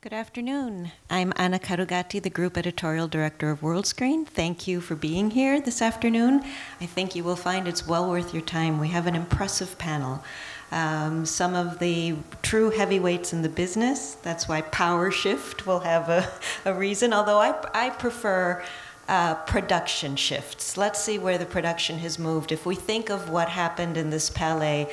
Good afternoon. I'm Anna Carugati, the Group Editorial Director of WorldScreen. Thank you for being here this afternoon. I think you will find it's well worth your time. We have an impressive panel. Some of the true heavyweights in the business. That's why Power Shift will have a reason, although I prefer production shifts. Let's see where the production has moved. If we think of what happened in this palais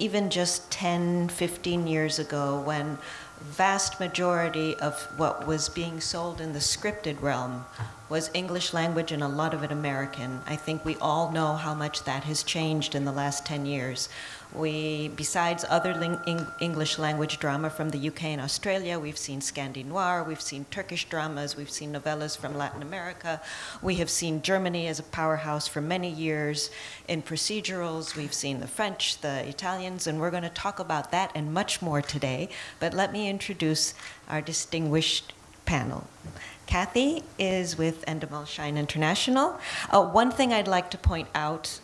even just 10, 15 years ago, when vast majority of what was being sold in the scripted realm was English language and a lot of it American. I think we all know how much that has changed in the last 10 years. Besides other English language drama from the UK and Australia, we've seen Scandi Noir, we've seen Turkish dramas, we've seen novellas from Latin America. We have seen Germany as a powerhouse for many years in procedurals. We've seen the French, the Italians, and we're going to talk about that and much more today. But let me introduce our distinguished panel. Cathy is with Endemol Shine International. One thing I'd like to point out,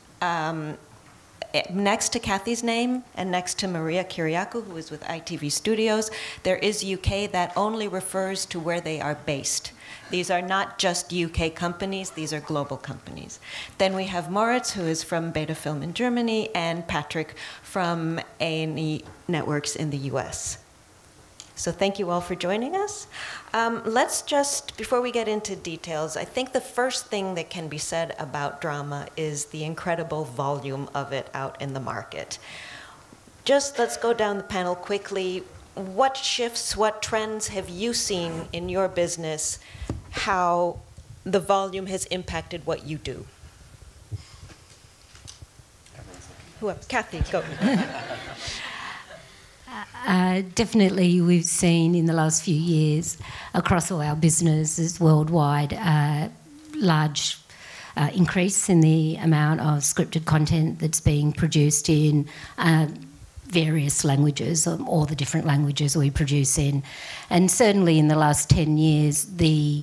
next to Cathy's name and next to Maria Kyriacou, who is with ITV Studios, there is UK that only refers to where they are based. These are not just UK companies, these are global companies. Then we have Moritz, who is from Beta Film in Germany, and Patrick from A&E Networks in the US. So thank you all for joining us. Let's just, before we get into details, I think the first thing that can be said about drama is the incredible volume of it out in the market. Just let's go down the panel quickly. What shifts, what trends have you seen in your business, how the volume has impacted what you do? Who else? Cathy, go. Definitely, we've seen in the last few years across all our businesses worldwide large increase in the amount of scripted content that's being produced in various languages, all the different languages we produce in. And certainly in the last 10 years, the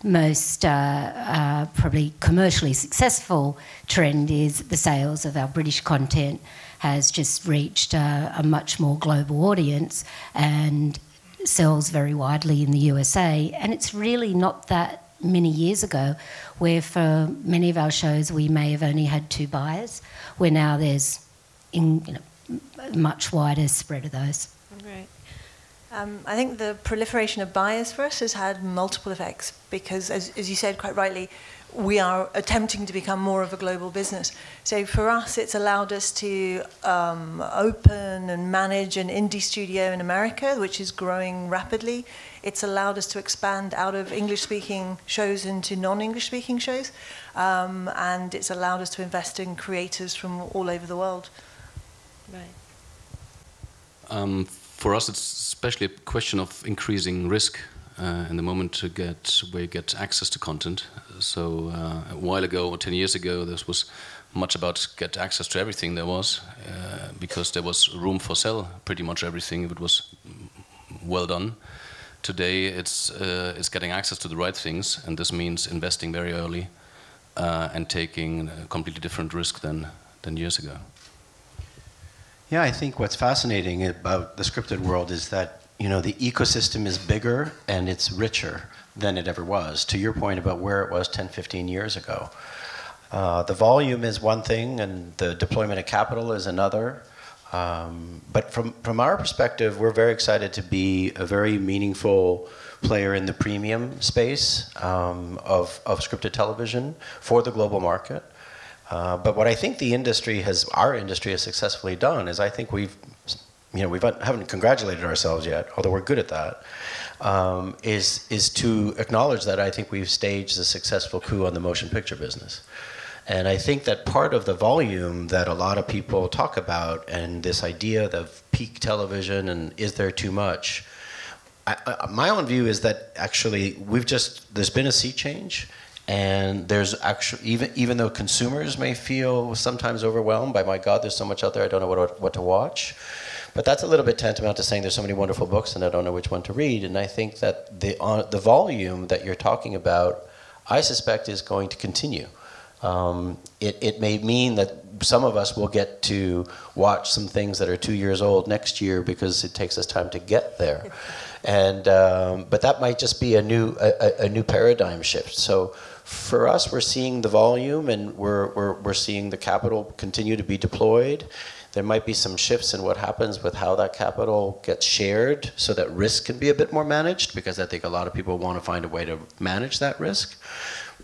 most probably commercially successful trend is the sales of our British content has just reached a much more global audience and sells very widely in the USA. And it's really not that many years ago where for many of our shows we may have only had 2 buyers, where now there's a much wider spread of those. Right. I think the proliferation of buyers for us has had multiple effects because, as you said quite rightly, we are attempting to become more of a global business. So for us, it's allowed us to open and manage an indie studio in America, which is growing rapidly. It's allowed us to expand out of English-speaking shows into non-English-speaking shows. And it's allowed us to invest in creators from all over the world. Right. For us, it's especially a question of increasing risk in the moment to get where you get access to content. So a while ago, or 10 years ago, this was much about get access to everything there was, because there was room for sell pretty much everything if it was well done. Today, it's getting access to the right things, and this means investing very early and taking a completely different risk than years ago. Yeah, I think what's fascinating about the scripted world is that, the ecosystem is bigger and it's richer than it ever was. To your point about where it was 10, 15 years ago. The volume is one thing and the deployment of capital is another. But from our perspective, we're very excited to be a very meaningful player in the premium space of scripted television for the global market. But what I think our industry has successfully done is I think we haven't congratulated ourselves yet, although we're good at that, is to acknowledge that I think we've staged a successful coup on the motion picture business. And I think that part of the volume that a lot of people talk about and this idea of peak television and is there too much, my own view is that actually there's been a sea change. And there's actually, even though consumers may feel sometimes overwhelmed by, my God, there's so much out there, I don't know what to watch. But that's a little bit tantamount to saying there's so many wonderful books and I don't know which one to read. And I think that the volume that you're talking about, I suspect is going to continue. It may mean that some of us will get to watch some things that are 2 years old next year because it takes us time to get there. And but that might just be a new paradigm shift. So for us, we're seeing the volume, and we're seeing the capital continue to be deployed. There might be some shifts in what happens with how that capital gets shared, so that risk can be a bit more managed, because I think a lot of people want to find a way to manage that risk.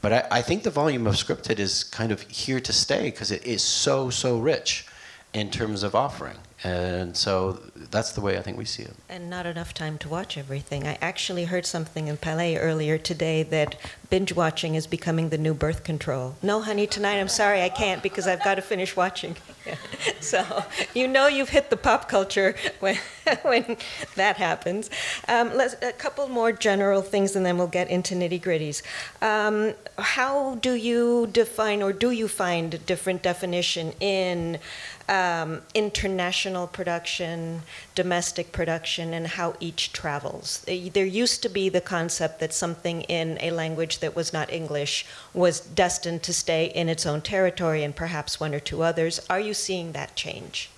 But I think the volume of scripted is kind of here to stay, because it is so rich in terms of offering. And so that's the way I think we see it. And not enough time to watch everything. I actually heard something in Palais earlier today that binge watching is becoming the new birth control. No, honey, tonight I'm sorry I can't because I've got to finish watching. So you know you've hit the pop culture when that happens. A couple more general things and then we'll get into nitty-gritties. How do you define, or do you find a different definition in international production, domestic production, and how each travels? There used to be the concept that something in a language that was not English was destined to stay in its own territory and perhaps one or two others. Are you seeing that change?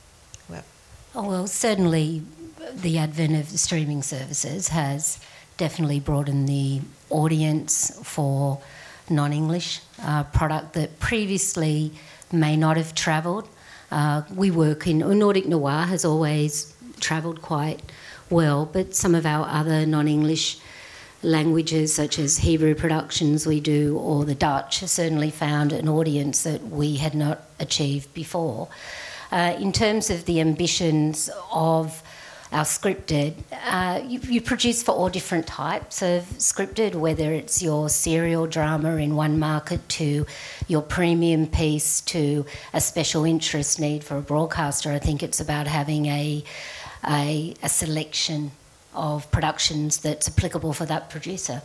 Well, certainly the advent of the streaming services has definitely broadened the audience for non-English product that previously may not have travelled. We work in Nordic Noir has always travelled quite well, but some of our other non-English languages, such as Hebrew productions we do, or the Dutch, have certainly found an audience that we had not achieved before. In terms of the ambitions of our scripted, you produce for all different types of scripted, whether it's your serial drama in one market to your premium piece to a special interest need for a broadcaster. I think it's about having a selection of productions that's applicable for that producer.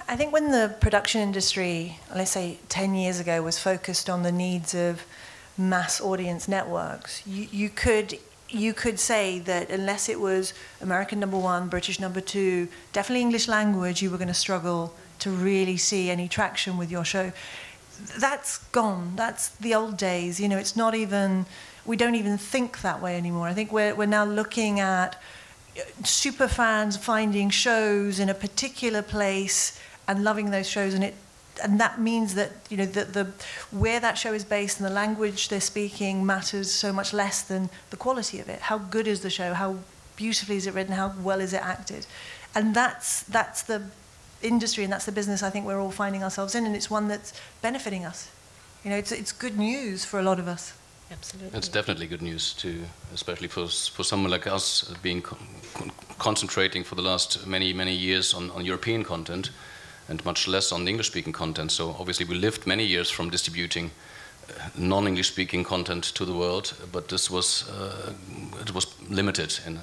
I think when the production industry, let's say 10 years ago, was focused on the needs of mass audience networks, you could say that unless it was American #1, British #2, definitely English language, you were going to struggle to really see any traction with your show. That's gone. That's the old days. You know, it's not even, we don't even think that way anymore. I think we're now looking at super fans finding shows in a particular place and loving those shows, and that means that, you know, the where that show is based and the language they're speaking matters so much less than the quality of it. How good is the show? How beautifully is it written? How well is it acted? And that's the industry, and that's the business I think we're all finding ourselves in, and it's one that's benefiting us. You know, it's good news for a lot of us. Absolutely. It's definitely good news too, especially for someone like us, being concentrating for the last many years on European content, and much less on the English-speaking content. So obviously we lived many years from distributing non-English-speaking content to the world, but this was it was limited in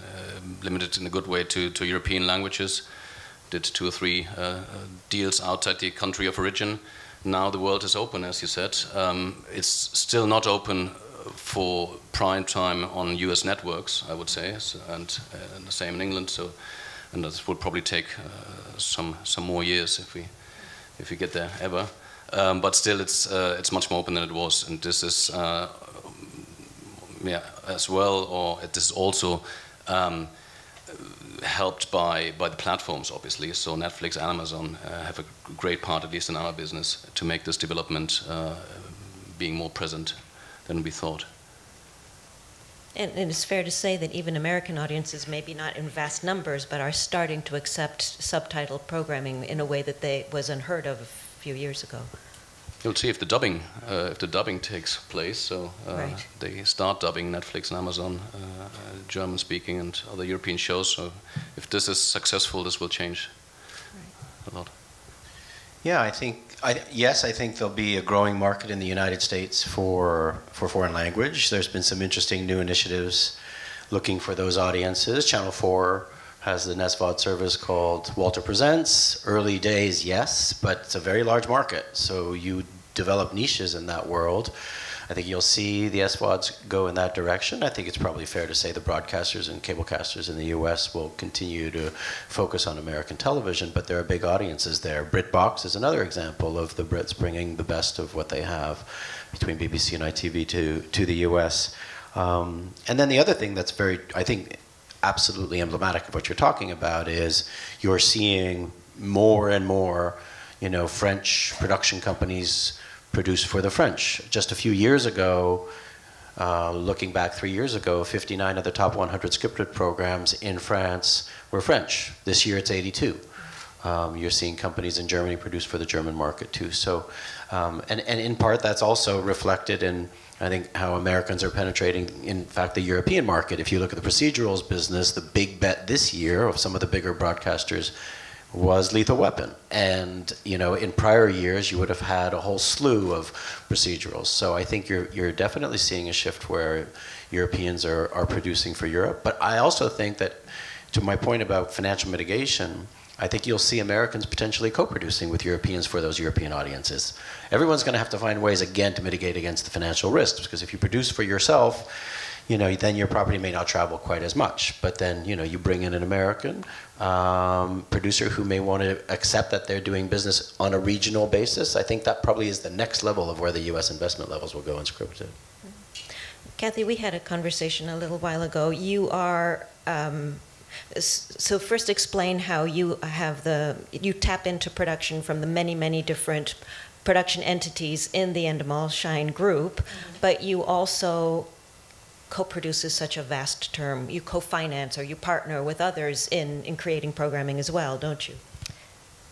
a good way to European languages. Did 2 or 3 deals outside the country of origin. Now the world is open, as you said. It's still not open for prime time on US networks, I would say, and the same in England. So. And this would probably take some more years if we get there ever. But still, it's much more open than it was, and this is as well, or it is also helped by the platforms, obviously. So Netflix and Amazon have a great part, at least in our business, to make this development being more present than we thought. And it's fair to say that even American audiences, maybe not in vast numbers, but are starting to accept subtitled programming in a way that was unheard of a few years ago. You'll see if the dubbing takes place. So right. They start dubbing Netflix and Amazon, German-speaking and other European shows. So if this is successful, this will change a lot. Yeah, I think there'll be a growing market in the United States for foreign language. There's been some interesting new initiatives looking for those audiences. Channel 4 has the NESVOD service called Walter Presents. Early days, yes, but it's a very large market. So you develop niches in that world. I think you'll see the SVODs go in that direction. I think it's probably fair to say the broadcasters and cablecasters in the US will continue to focus on American television, but there are big audiences there. BritBox is another example of the Brits bringing the best of what they have between BBC and ITV to the US. And then the other thing that's very, I think, absolutely emblematic of what you're talking about is you're seeing more and more, you know, French production companies produce for the French. Just a few years ago, looking back 3 years ago, 59 of the top 100 scripted programs in France were French. This year it's 82. You're seeing companies in Germany produce for the German market too. So, and in part that's also reflected in, I think, how Americans are penetrating, in fact, the European market. If you look at the procedurals business, the big bet this year of some of the bigger broadcasters was Lethal Weapon. And, you know, in prior years, you would have had a whole slew of procedurals. So I think you're definitely seeing a shift where Europeans are producing for Europe. But I also think that, to my point about financial mitigation, I think you'll see Americans potentially co-producing with Europeans for those European audiences. Everyone's going to have to find ways, again, to mitigate against the financial risks, because if you produce for yourself, you know, then your property may not travel quite as much. But then, you know, you bring in an American producer who may want to accept that they're doing business on a regional basis. I think that probably is the next level of where the U.S. investment levels will go in scripted. Cathy, we had a conversation a little while ago. You are... So first explain how you have you tap into production from the many, many different production entities in the Endemol Shine group, but you also co-produce is such a vast term. You co-finance or you partner with others in creating programming as well, don't you?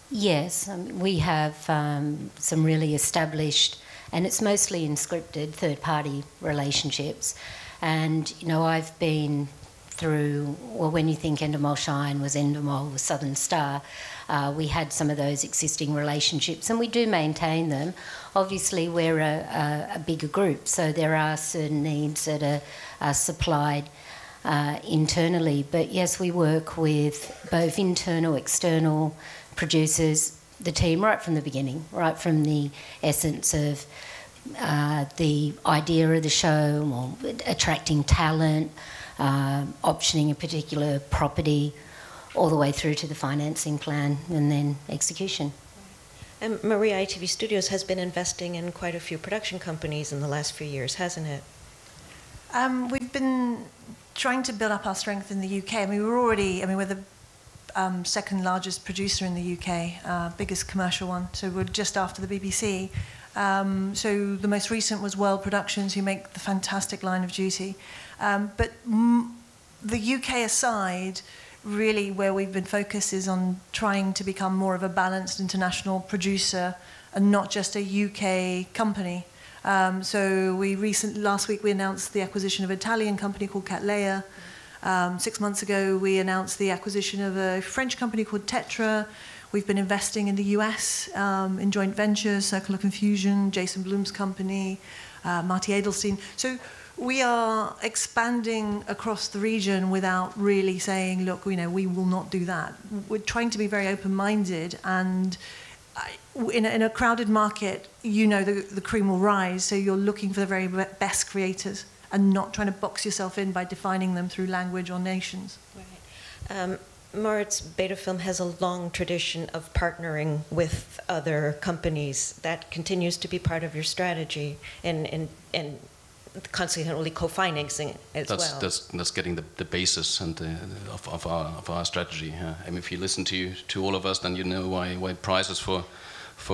Yes, we have some really established, and it's mostly in scripted third-party relationships. And, you know, I've been through, well, when you think Endemol Shine was Endemol, was Southern Star, we had some of those existing relationships, and we do maintain them. Obviously, we're a bigger group, so there are certain needs that are supplied internally. But yes, we work with both internal, external producers, the team right from the beginning, right from the essence of the idea of the show, or attracting talent, optioning a particular property, all the way through to the financing plan and then execution. And Maria, ITV Studios has been investing in quite a few production companies in the last few years, hasn't it? We've been trying to build up our strength in the UK. I mean, we're the second largest producer in the UK, biggest commercial one, so we're just after the BBC. So the most recent was World Productions, who make the fantastic Line of Duty. But the UK aside, really where we've been focused is on trying to become more of a balanced international producer and not just a UK company. So last week we announced the acquisition of an Italian company called Catleya. 6 months ago we announced the acquisition of a French company called Tetra. We've been investing in the US in joint ventures, Circle of Confusion, Jason Blum's company, Marty Edelstein. So we are expanding across the region without really saying, look, you know, we will not do that. We're trying to be very open-minded, and in a crowded market, you know, the cream will rise, so you're looking for the very best creators and not trying to box yourself in by defining them through language or nations. Right. Moritz, Beta Film has a long tradition of partnering with other companies. That continues to be part of your strategy, and consequently co-financing as well. That's getting the basis and of our strategy. I mean, if you listen to all of us, then you know why prices for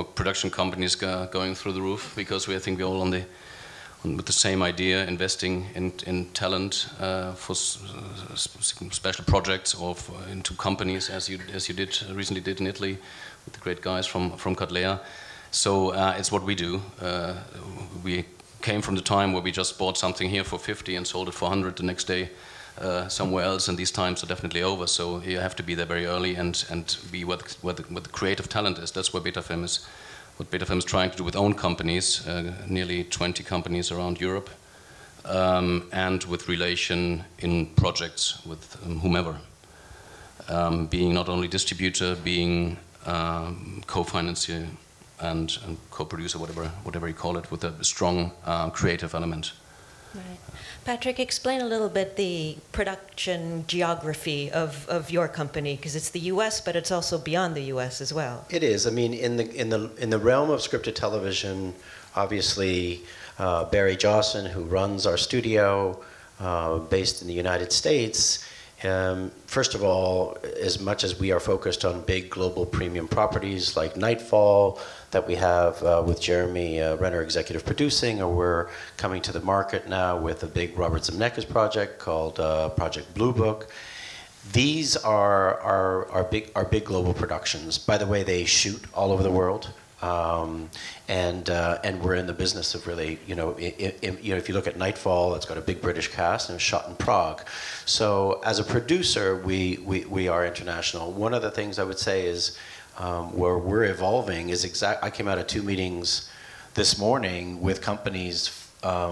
production companies are going through the roof, because I think we're all with the same idea, investing in talent for special projects or into companies, as you recently did in Italy with the great guys from Catleya. So it's what we do. We came from the time where we just bought something here for 50 and sold it for 100 the next day somewhere else, and these times are definitely over. So you have to be there very early and be what the creative talent is. That's where Beta Film is. What Beta Film is trying to do with own companies, nearly 20 companies around Europe, and with relation in projects with whomever. Being not only distributor, being co-financier and co-producer, whatever you call it, with a strong creative element. Right. Patrick, explain a little bit the production geography of your company, because it's the U.S., but it's also beyond the U.S. as well. It is. I mean, in the realm of scripted television, obviously Barry Jawson, who runs our studio, based in the United States. First of all, as much as we are focused on big global premium properties like Nightfall that we have with Jeremy Renner executive producing, or we're coming to the market now with a big Robert Zemeckis project called Project Blue Book. These are big global productions. By the way, they shoot all over the world. And we're in the business of really, if you look at Nightfall, it's got a big British cast and it's shot in Prague. So as a producer, we are international. One of the things I would say is where we're evolving is I came out of 2 meetings this morning with companies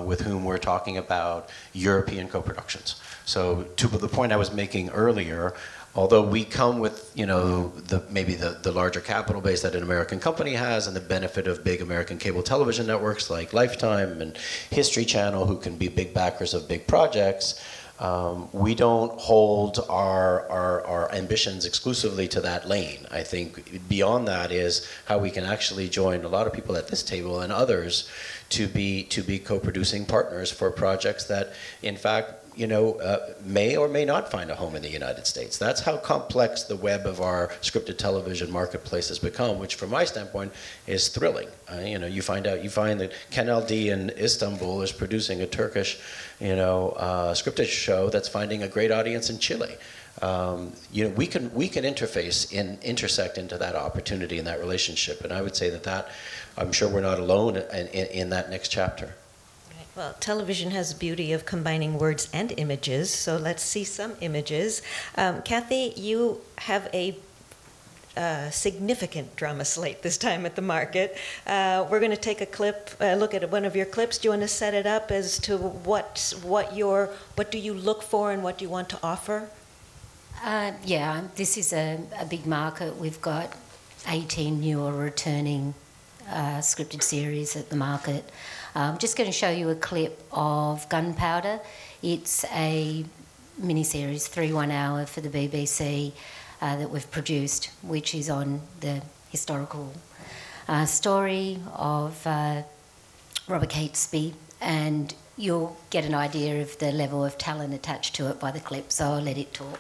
with whom we're talking about European co-productions. So to the point I was making earlier, although we come with, maybe the larger capital base that an American company has and the benefit of big American cable television networks like Lifetime and History Channel, who can be big backers of big projects, we don't hold our ambitions exclusively to that lane. I think beyond that is how we can actually join a lot of people at this table and others to be co-producing partners for projects that, in fact, may or may not find a home in the United States. That's how complex the web of our scripted television marketplace has become, which from my standpoint is thrilling. You find that Kanal D in Istanbul is producing a Turkish, scripted show that's finding a great audience in Chile. We can intersect into that opportunity and that relationship, and I would say that I'm sure we're not alone in that next chapter. Well, television has the beauty of combining words and images, so let's see some images. Cathy, you have a significant drama slate this time at the market. We're going to take a look at one of your clips. Do you want to set it up as to what do you look for and what do you want to offer? Yeah, this is a big market. We've got 18 new or returning scripted series at the market. I'm just going to show you a clip of Gunpowder. It's a miniseries, 3 1-hour for the BBC that we've produced, which is on the historical story of Robert Catesby, and you'll get an idea of the level of talent attached to it by the clip, so I'll let it talk.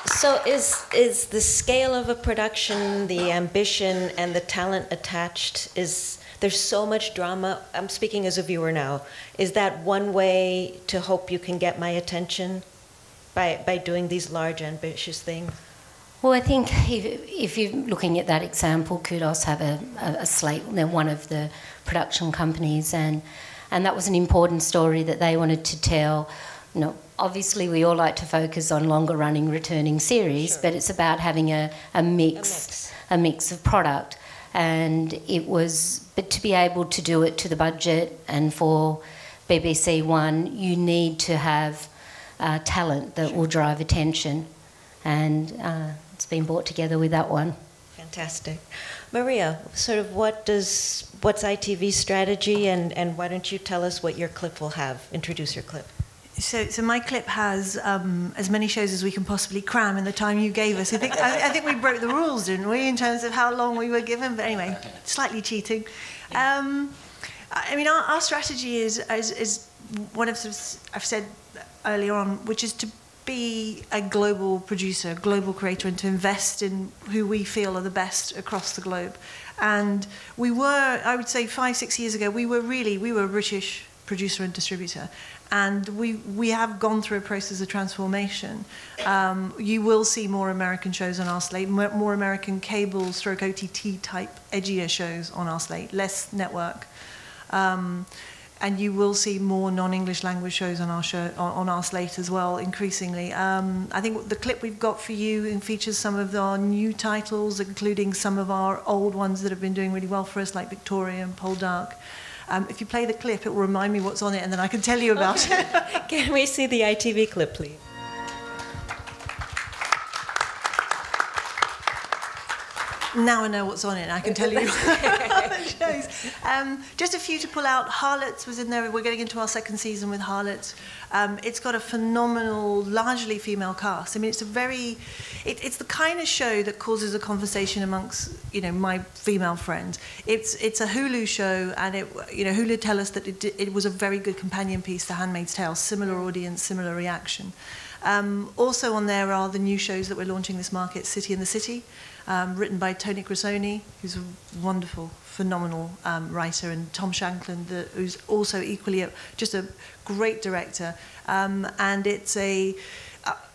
So is the scale of a production, the ambition and the talent attached, there's so much drama. I'm speaking as a viewer now. Is that one way to hope you can get my attention by doing these large, ambitious things? Well, I think if you're looking at that example, Kudos have a slate. They're one of the production companies, and that was an important story that they wanted to tell. Obviously we all like to focus on longer running returning series, sure, but it's about having a mix of product. And but to be able to do it to the budget, and for BBC One, you need to have talent that will drive attention, and it's been brought together with that one. Fantastic. Maria, sort of what's ITV's strategy, and why don't you tell us what your clip will have? Introduce your clip. So my clip has as many shows as we can possibly cram in the time you gave us. I think we broke the rules, didn't we, in terms of how long we were given? But anyway, slightly cheating. Our strategy is what I've said earlier on, which is to be a global producer, global creator, and to invest in who we feel are the best across the globe. And we were, I would say 5-6 years ago, we were a British producer and distributor. And we have gone through a process of transformation. You will see more American shows on our slate, more American cable / OTT type edgier shows on our slate, less network. And you will see more non-English language shows on our slate as well, increasingly. I think the clip we've got for you features some of our new titles, including some of our old ones that have been doing really well for us, like Victoria and Poldark. If you play the clip, it will remind me what's on it, and then I can tell you about it. Can we see the ITV clip, please? Now I know what's on it. I can tell you the shows. Just a few to pull out. Harlots was in there. We're getting into our second season with Harlots. It's got a phenomenal, largely female cast. I mean, it's the kind of show that causes a conversation amongst, my female friends. It's a Hulu show, and Hulu tell us that it was a very good companion piece to *Handmaid's Tale*. Similar audience, similar reaction. Also on there are the new shows that we're launching this market, City in the City, written by Tony Cressoni, who's a wonderful, phenomenal writer, and Tom Shanklin, who's also equally just a great director. And it's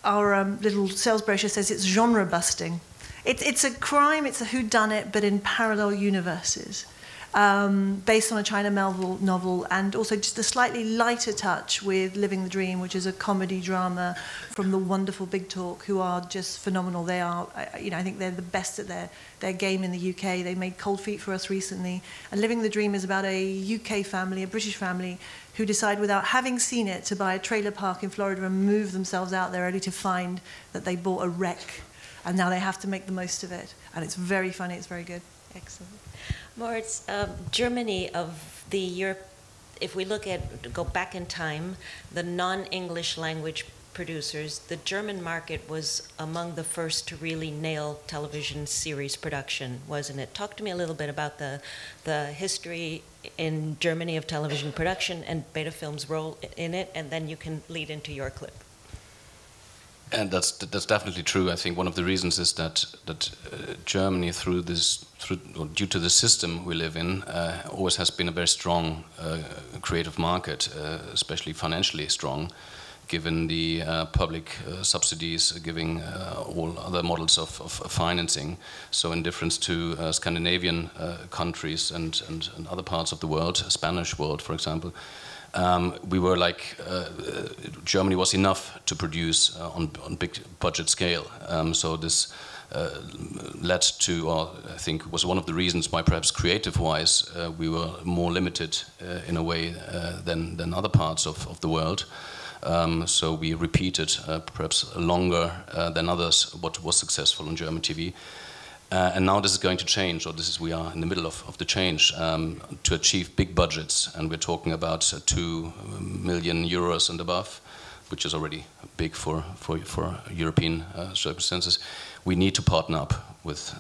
our little sales brochure says it's genre busting. It's a crime, it's a whodunit, but in parallel universes. Based on a China novel, and also just a slightly lighter touch with Living the Dream, which is a comedy drama from the wonderful Big Talk, who are just phenomenal. They are, I think they're the best at their game in the UK. They made Cold Feet for us recently. And Living the Dream is about a UK family, a British family, who decide without having seen it to buy a trailer park in Florida and move themselves out there only to find that they bought a wreck. And now they have to make the most of it. And it's very funny, it's very good. Excellent. Moritz, Germany of the Europe, if we go back in time, the non-English language producers, the German market was among the first to really nail television series production, wasn't it? Talk to me a little bit about the history in Germany of television production and Beta Film's role in it, and then you can lead into your clip. And that's definitely true. I think one of the reasons is that Germany, due to the system we live in, always has been a very strong creative market, especially financially strong, given the public subsidies, giving all other models of financing. So in difference to Scandinavian countries and other parts of the world, Spanish world, for example, we were Germany was enough to produce on big budget scale. So this led to, or I think was one of the reasons why perhaps creative-wise we were more limited in a way than other parts of the world. So we repeated perhaps longer than others what was successful on German TV. And now this is going to change, or we are in the middle of the change to achieve big budgets, and we're talking about 2 million euros and above, which is already big for European circumstances. We need to partner up with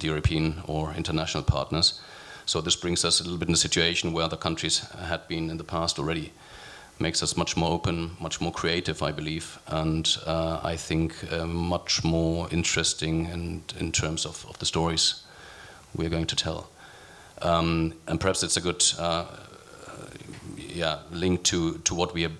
European or international partners. So this brings us a little bit in a situation where other countries had been in the past already. Makes us much more open, much more creative, I believe, and I think much more interesting in terms of the stories we're going to tell. And perhaps it's a good link to what we are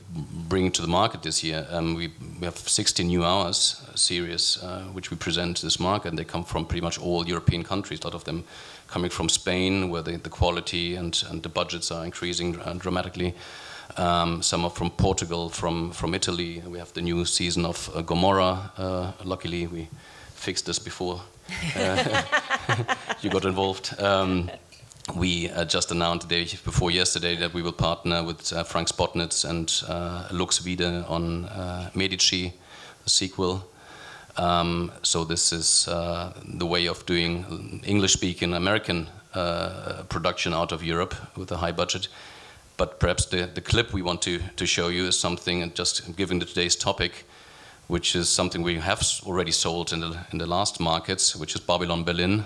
bringing to the market this year. We have 60 new hours series which we present to this market, and they come from pretty much all European countries, a lot of them coming from Spain, where the quality and the budgets are increasing dramatically. Some are from Portugal, from Italy. We have the new season of Gomorrah. Luckily, we fixed this before you got involved. We just announced the day before yesterday that we will partner with Frank Spotnitz and Lux Vide on Medici, the sequel. So this is the way of doing English-speaking American production out of Europe with a high budget. But perhaps the clip we want to show you is something, and just given today's topic, which is something we have already sold in the last markets, which is Babylon Berlin.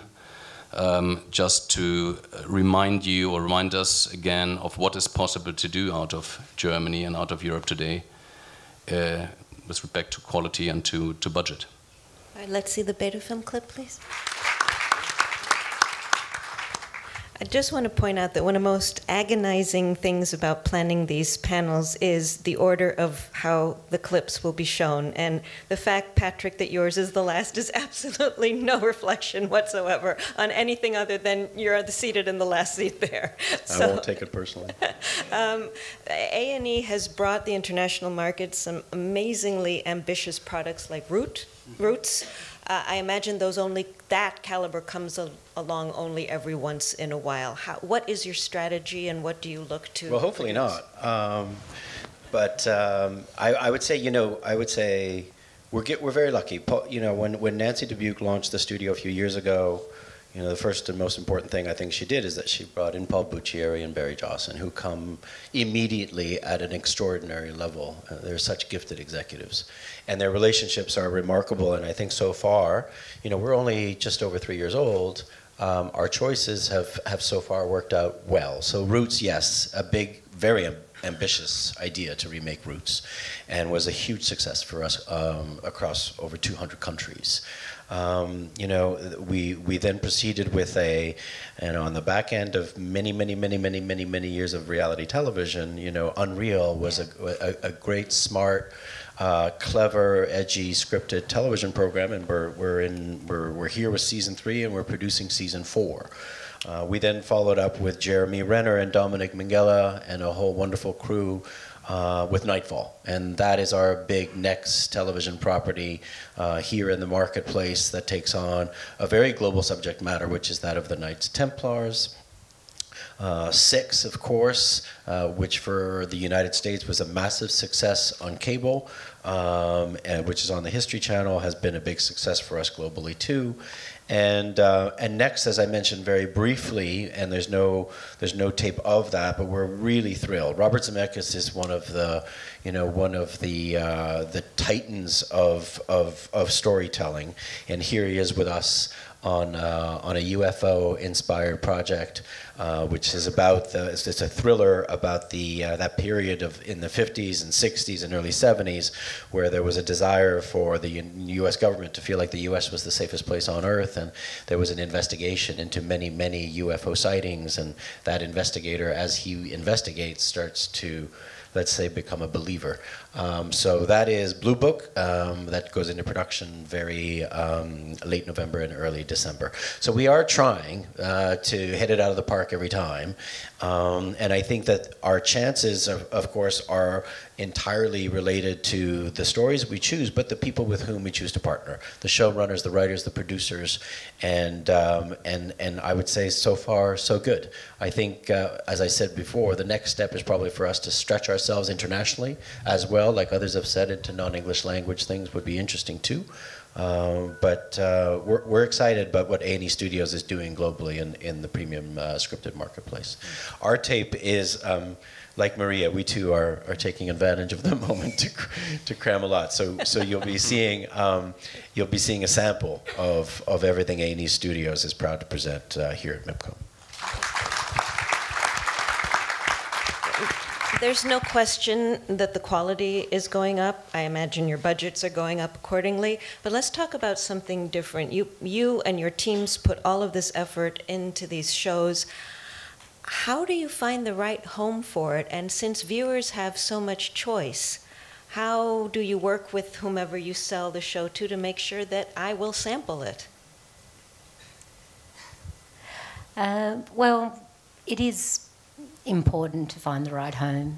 Just to remind you or remind us again of what is possible to do out of Germany and out of Europe today with respect to quality and to budget. All right, let's see the Beta Film clip, please. I just want to point out that one of the most agonizing things about planning these panels is the order of how the clips will be shown. And the fact, Patrick, that yours is the last is absolutely no reflection whatsoever on anything other than you're seated in the last seat there. I won't take it personally. A&E has brought the international market some amazingly ambitious products like Roots. I imagine that caliber comes along only every once in a while. What is your strategy, and what do you look to? Well, hopefully not. But I would say we're very lucky. When Nancy Dubuque launched the studio a few years ago, You know, the first and most important thing I think she did is that she brought in Paul Buccieri and Barry Dawson, who come immediately at an extraordinary level. They're such gifted executives. And their relationships are remarkable, and I think so far, you know, we're only just over 3 years old. Our choices have so far worked out well. So Roots, yes, a big, very ambitious idea to remake Roots, and was a huge success for us across over 200 countries. You know, we then proceeded with on the back end of many years of reality television, you know, Unreal was a great, smart, clever, edgy, scripted television program, and we're here with season 3, and we're producing season 4. We then followed up with Jeremy Renner and Dominic Minghella and a whole wonderful crew with Nightfall. And that is our big next television property here in the marketplace that takes on a very global subject matter, which is that of the Knights Templars. 6, of course, which for the United States was a massive success on cable, and which is on the History Channel, has been a big success for us globally too. And next, as I mentioned very briefly, and there's no tape of that, but we're really thrilled. Robert Zemeckis is one of the titans of storytelling, and here he is with us on a UFO-inspired project, which is about it's a thriller about that period in the 50s and 60s and early 70s, where there was a desire for the U.S. government to feel like the U.S. was the safest place on Earth, and there was an investigation into many UFO sightings, and that investigator, as he investigates, starts to, let's say, become a believer. So that is Blue Book. That goes into production very late November and early December. So we are trying to hit it out of the park every time. And I think that our chances, of course, are entirely related to the stories we choose, but the people with whom we choose to partner. The showrunners, the writers, the producers, and I would say so far, so good. I think, as I said before, the next step is probably for us to stretch ourselves internationally as well. Like others have said, into non-English language things would be interesting too. But we're excited about what A&E Studios is doing globally in the premium scripted marketplace. Our tape is, like Maria, we too are taking advantage of the moment to cram a lot. So you'll be seeing a sample of everything A&E Studios is proud to present here at MIPCOM. There's no question that the quality is going up. I imagine your budgets are going up accordingly. But let's talk about something different. You and your teams put all of this effort into these shows. How do you find the right home for it? And since viewers have so much choice, how do you work with whomever you sell the show to make sure that I will sample it? Well, it is important to find the right home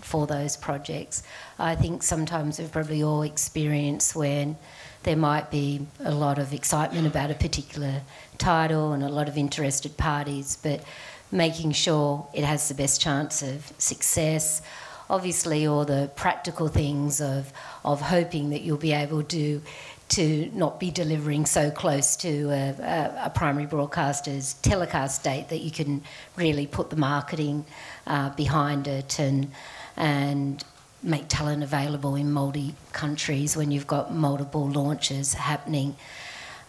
for those projects. I think sometimes we've probably all experienced when there might be a lot of excitement about a particular title and a lot of interested parties, but making sure it has the best chance of success. Obviously, all the practical things of hoping that you'll be able to not be delivering so close to a primary broadcaster's telecast date that you can really put the marketing behind it and make talent available in multi-countries when you've got multiple launches happening.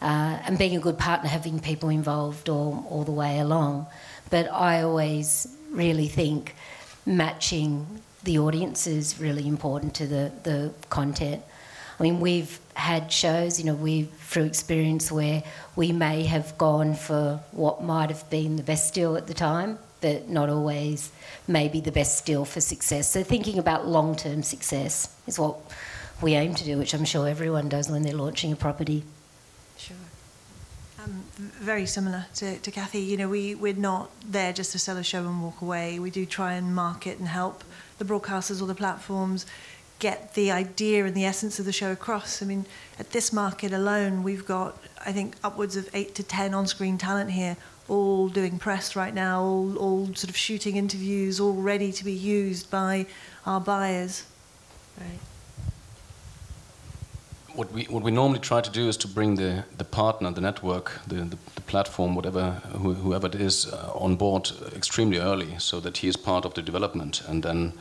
And being a good partner, having people involved all the way along. But I always really think matching the audience is really important to the content. I mean, we've had shows, through experience where we may have gone for what might have been the best still at the time, but not always maybe the best still for success. So thinking about long-term success is what we aim to do, which I'm sure everyone does when they're launching a property. Sure. Very similar to Cathy. We're not there just to sell a show and walk away. We do try and market and help the broadcasters or the platforms get the idea and the essence of the show across. I mean, at this market alone, we've got, I think, upwards of 8 to 10 on-screen talent here, all doing press right now, all sort of shooting interviews, all ready to be used by our buyers. Right. what we normally try to do is to bring the partner, the network, the platform, whoever it is, on board extremely early, so that he is part of the development, and then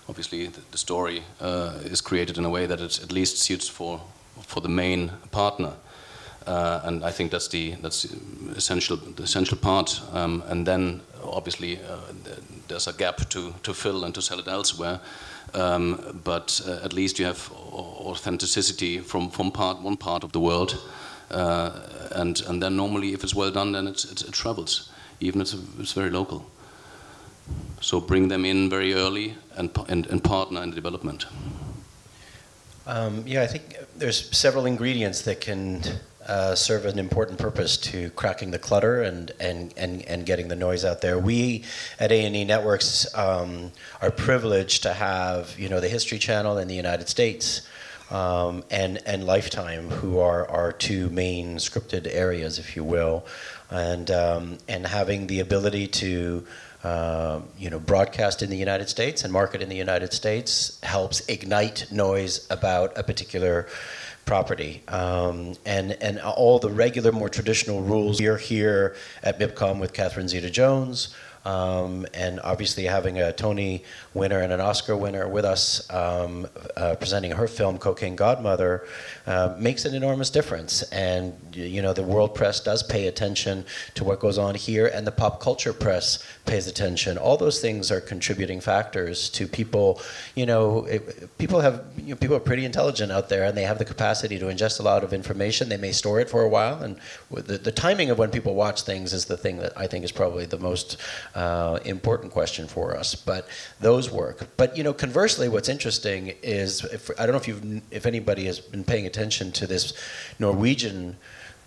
obviously the story is created in a way that it at least suits for the main partner, and I think that's the essential part, and then obviously there's a gap to fill and to sell it elsewhere. But at least you have authenticity from one part of the world, and then normally, if it's well done, then it travels, even if it's very local. So bring them in very early and partner in the development. Yeah, I think there's several ingredients that can serve an important purpose to cracking the clutter and getting the noise out there. We at A&E Networks are privileged to have, the History Channel in the United States and Lifetime, who are our two main scripted areas, if you will, and having the ability to broadcast in the United States and market in the United States helps ignite noise about a particular property, and all the regular, more traditional rules. We're here at MIPCOM with Catherine Zeta-Jones, and obviously having a Tony winner and an Oscar winner with us presenting her film Cocaine Godmother makes an enormous difference. And the world press does pay attention to what goes on here, and the pop culture press pays attention. All those things are contributing factors to people. People are pretty intelligent out there, and they have the capacity to ingest a lot of information. They may store it for a while, and the timing of when people watch things is the thing that I think is probably the most important question for us. But those work. But conversely, what's interesting is, I don't know if anybody has been paying attention to this Norwegian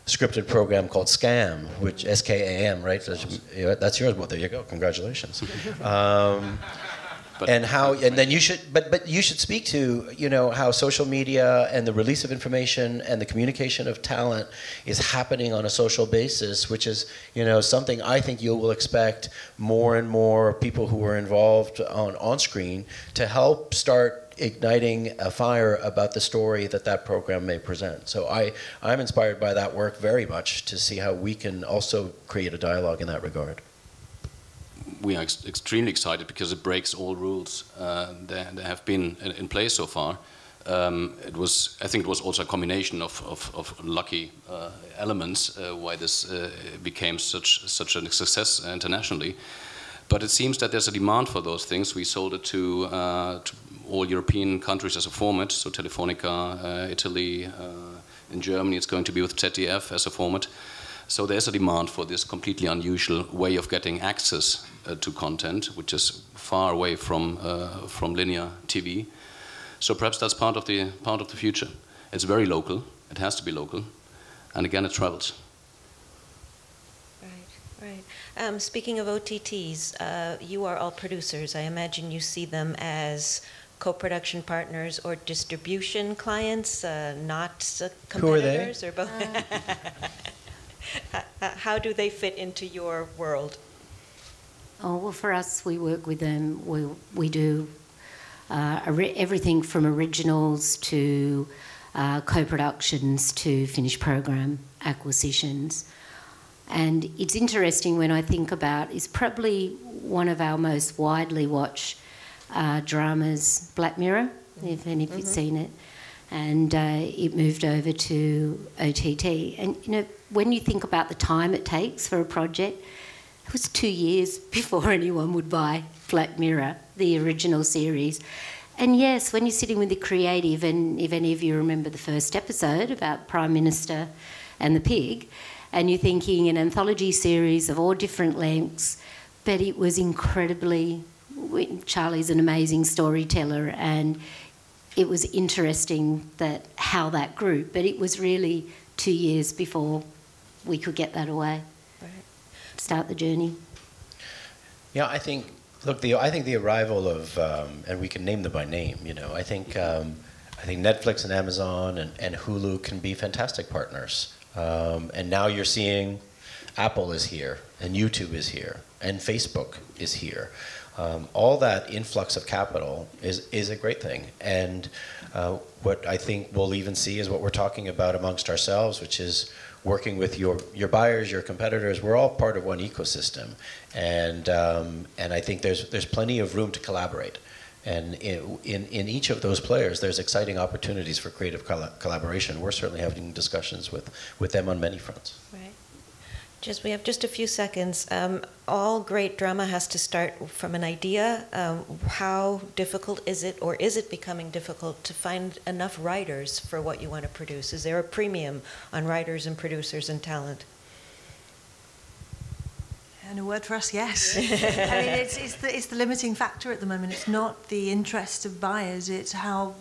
scripted program called Scam, which SKAM, right? That's yours. Well, there you go. Congratulations. Then you should, but you should speak to, how social media and the release of information and the communication of talent is happening on a social basis, which is, something I think you will expect more and more people who are involved on screen to help start igniting a fire about the story that program may present. So I'm inspired by that work very much to see how we can also create a dialogue in that regard. We are extremely excited because it breaks all rules that have been in place so far. I think it was also a combination of lucky elements why this became such a success internationally. But it seems that there's a demand for those things. We sold it to all European countries as a format, so Telefonica, Italy, in Germany it's going to be with ZDF as a format. So there's a demand for this completely unusual way of getting access to content, which is far away from linear TV. So perhaps that's part of the future. It's very local. It has to be local, and again, it travels. Right. Speaking of OTTs, you are all producers. I imagine you see them as co-production partners or distribution clients, not competitors. Who are they? Or both. How do they fit into your world? Oh, well, for us, we work with them. We do everything from originals to co-productions to finished program acquisitions. And it's interesting when I think about, it's probably one of our most widely watched dramas, Black Mirror, if any of you've seen it. And it moved over to OTT. And, when you think about the time it takes for a project, it was 2 years before anyone would buy Black Mirror, the original series. And yes, when you're sitting with the creative, and if any of you remember the first episode about Prime Minister and the pig, and you're thinking an anthology series of all different lengths, but it was incredibly... Charlie's an amazing storyteller, and it was interesting how that grew, but it was really 2 years before we could get that away. Right. Start the journey. Yeah, I think the arrival of, and we can name them by name, I think Netflix and Amazon and Hulu can be fantastic partners. And now you're seeing Apple is here, and YouTube is here, and Facebook is here. All that influx of capital is a great thing. And What I think we'll even see is what we're talking about amongst ourselves, which is working with your buyers, your competitors. We're all part of one ecosystem, and I think there's plenty of room to collaborate. And in each of those players, there's exciting opportunities for creative collaboration. We're certainly having discussions with them on many fronts. Right. We have just a few seconds. All great drama has to start from an idea. How difficult is it, or is it becoming difficult to find enough writers for what you want to produce? Is there a premium on writers and producers and talent? And a word for us, yes. I mean, it's the limiting factor at the moment. It's not the interest of buyers. It's how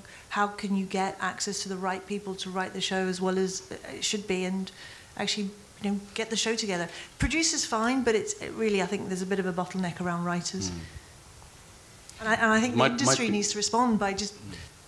can you get access to the right people to write the show as well as it should be, and actually, you know, get the show together. Producers fine, but it really, I think there's a bit of a bottleneck around writers. And I think the industry needs to respond by just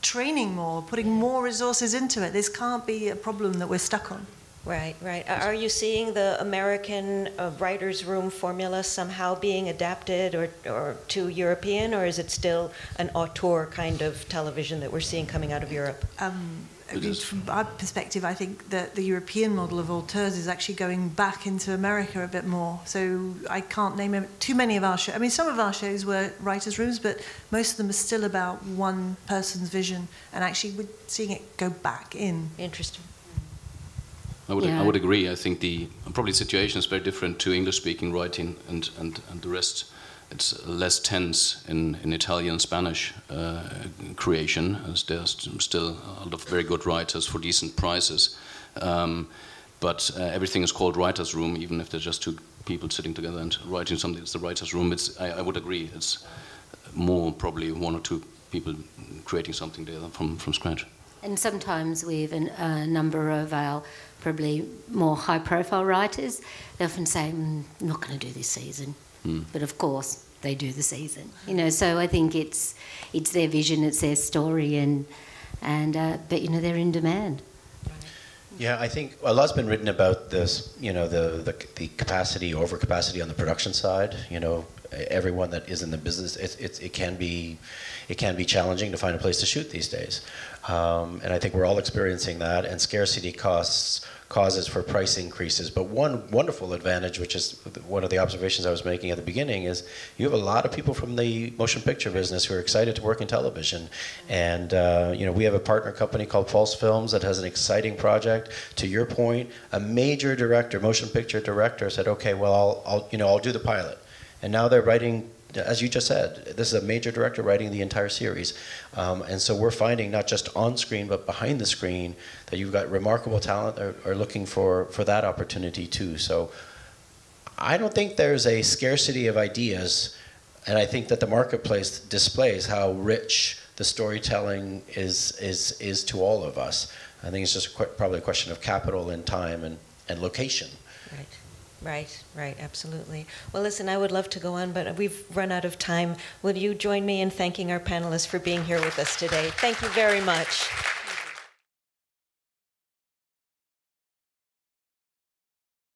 training more, putting more resources into it. This can't be a problem that we're stuck on. Right, right. Are you seeing the American writer's room formula somehow being adapted or to European, or is it still an auteur kind of television that we're seeing coming out of Europe? From our perspective, I think that the European model of auteurs is actually going back into America a bit more. So I can't name too many of our shows. I mean, some of our shows were writers' rooms, but most of them are still about one person's vision, and actually we're seeing it go back in. Interesting. I would agree. I think the situation is very different to English-speaking writing and the rest. It's less tense in Italian, Spanish creation, as there's still a lot of very good writers for decent prices. But everything is called writer's room, even if there's just two people sitting together and writing something. It's the writer's room. I would agree. It's more probably one or two people creating something there from scratch. And sometimes with a number of our probably more high-profile writers, they often say, I'm not going to do this season. But of course, they do the season. You know, so I think it's their vision, it's their story, but you know, they're in demand. Yeah, I think a lot's been written about this. You know, the capacity, overcapacity on the production side. You know, everyone that is in the business, it can be challenging to find a place to shoot these days, and I think we're all experiencing that. And scarcity causes for price increases. But one wonderful advantage, which is one of the observations I was making at the beginning, is you have a lot of people from the motion picture business who are excited to work in television. And you know, we have a partner company called Pulse Films that has an exciting project. To your point, a major director, motion picture director, said, "Okay, well, I'll do the pilot." And now they're writing, as you just said, this is a major director writing the entire series. And so we're finding, not just on screen, but behind the screen, that you've got remarkable talent that are looking for that opportunity too. So I don't think there's a scarcity of ideas, and I think that the marketplace displays how rich the storytelling is to all of us. I think it's just probably a question of capital and time and location. Right, absolutely. Well, listen, I would love to go on, but we've run out of time. Will you join me in thanking our panelists for being here with us today? Thank you very much.